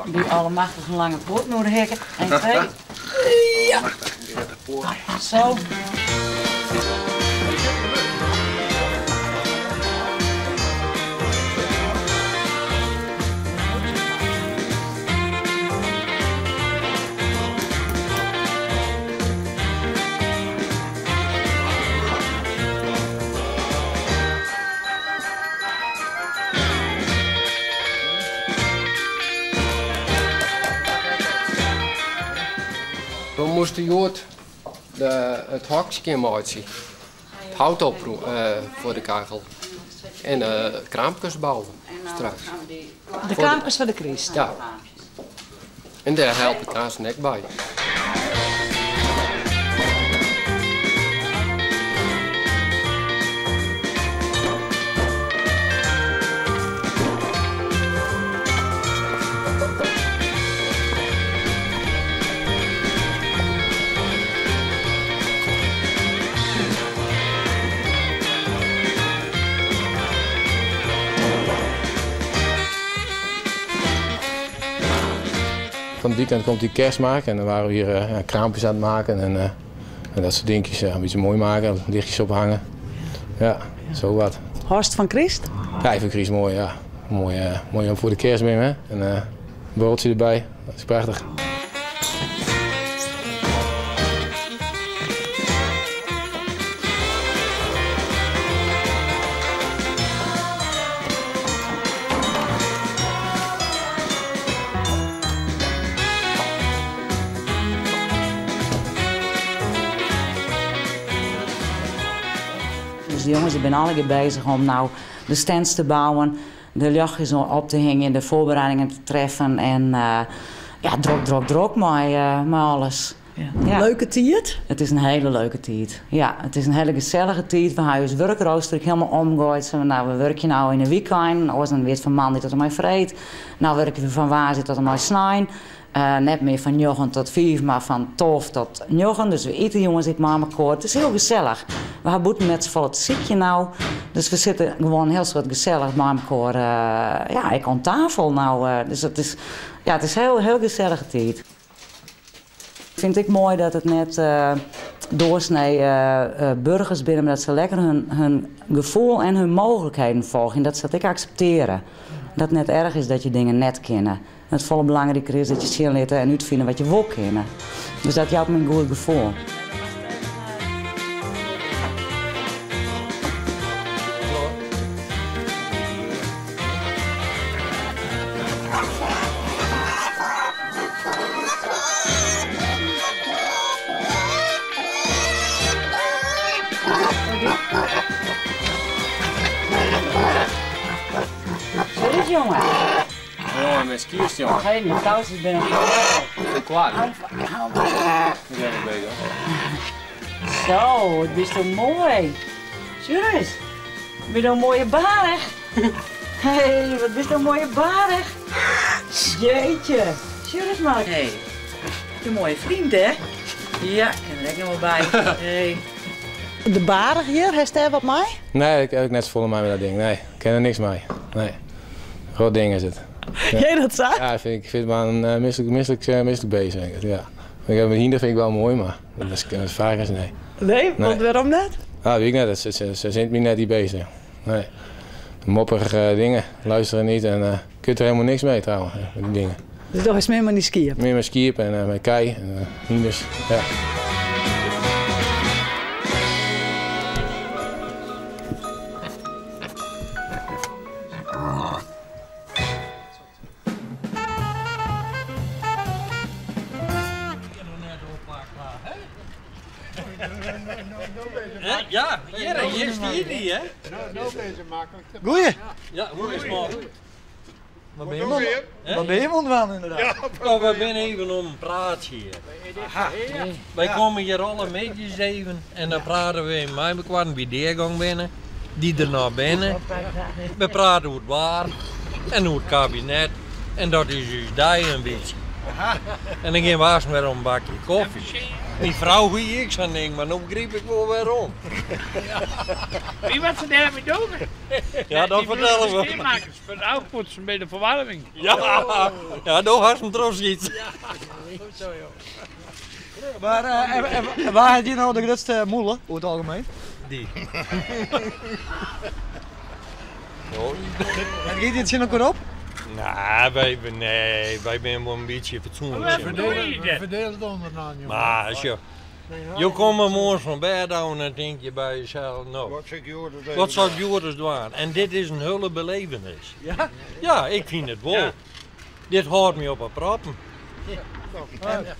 Die allemachtige lange poort naar de hekken. 1, 2. Ja. Zo. We moesten Jood het hokje maken. Het hout op voor de kachel. En kraampjes bouwen straks. De kraampjes van de Christ. Ja. En daar help ik trouwens net bij. Van het weekend komt die kerst maken en dan waren we hier kraampjes aan het maken en dat soort dingetjes een beetje mooi maken, lichtjes ophangen. Ja, zo wat. Horst van Christ? Ja, ik vind Christ mooi, ja. Mooi om voor de kerst mee, hè. En een broodje erbij, dat is prachtig. Dus de jongens zijn allemaal bezig om nou de stands te bouwen, de luchtjes op te hangen, de voorbereidingen te treffen en ja, druk met alles. Ja. Ja. Leuke tijd? Het is een hele leuke tijd. Ja, het is een hele gezellige tijd. We hebben ons werkrooster helemaal omgegooid. Nou, we werken nou in de weekend. Als dan weer van maandag tot en met vreed. Nou werken we van waarzit tot en met snijn. Net meer van 9 tot 5, maar van 12 tot 9. Dus we eten jongens ik maar elkaar. Het is heel gezellig. We hebben met z'n vollen het ziekje nou. Dus we zitten gewoon heel soort gezellig met elkaar. Ja, ik aan tafel nou. Dus het is heel gezellige tijd. Vind ik mooi dat het net doorsnee burgers binnen, dat ze lekker hun gevoel en hun mogelijkheden volgen. Dat ze dat ik accepteren. Dat het net erg is dat je dingen net kennen. Het volle belangrijker is dat je zien laten en uitvinden wat je wil kennen. Dus dat helpt me een goed gevoel. Sorry jongen. Jongen, met skiers, jongen. Hé, mijn kousen binnen. Klaar. Zo, het is toch mooi. Juris, ben je een mooie barig? Hé, wat is een mooie barig? Jeetje. Juris man. Hé, een mooie vriend hè? Ja, ik ken er echt nog wel bij. Hey. De barig hier, heeft hij wat mij? Nee, ik heb net zo vol mij met dat ding. Nee, ik ken er niks mee. Nee. Groot ding is het. Ja. Jij dat zag? Ja, ik vind het maar een misselijk beest. Ja. Ik heb hinder vind ik wel mooi, maar dat is vaak als nee. Nee, want waarom net? Ja, weet ik net. Ze zint me net die beesten. Nee. Moppige dingen, luisteren niet en kunt er helemaal niks mee trouwens, met die dingen. Dus toch is meer maar niet skiën? Meer met skiën en met kei en hinders, ja. Ja, hier is die, hè? Goeie. Ja, hoe is het man? Wat ben je ontwaan inderdaad? Ja, oh, we zijn even om een praatje hier. Aha. Wij komen hier alle meetjes even en dan praten we in mijn kwart bij deurgang binnen, die er naar binnen. We praten hoe het waar en hoe het kabinet en dat is dus daar een beetje. En dan ging was weer om een bakje koffie. Die vrouw wie ik zo denk, maar nu begreep ik wel waarom. Wie wat ze daarmee doen? Ja, dat vertellen we. Steelmakers voor de afpoetsen bij de verwarming. Ja, ja, daar had ze hem trots iets. Maar waar heb je nou de grootste moelen, over het algemeen? Die. En gaat dit zin ook weer op? Nou, wij zijn wel een beetje fatsoenlijk. We verdelen het onderaan, jongen. Maar als je komt morgens van bed aan en dan denk je bij jezelf, nou, wat zal Joris doen? En dit is een hele belevenis. Ja? Ja, ik vind het wel. Ja. Dit houdt me op een proppen.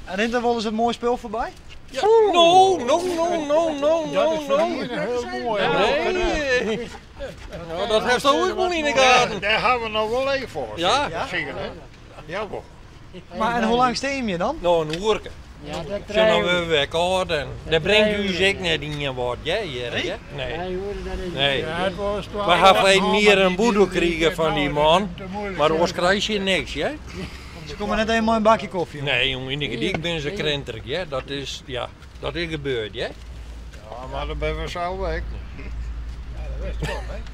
En is er wel eens een mooi speel voorbij? Ja. No. Dat is voor hier heel mooi. Nee. Nou, dat heeft ook wel in de gaten. Daar hebben we nog wel even voor. Ja. Zeker, hè? Ja, wel. Maar en hoe lang steem je dan? Nou, een hoerke. Ja, dat Zijn krijgen we weg houden. Dat brengt u zeker net in wat jij hier, hè? Nee. Nee. Ja, het was We hebben meer een boete gekregen van die man. Maar anders krijg je niks, hè? Ze komen net eenmaal een bakje koffie. Nee, jongen, in de gedicht ben ze krenterig, hè? Dat is gebeurd, hè? Ja, maar dan ben we zo weg. dat is toch, hè?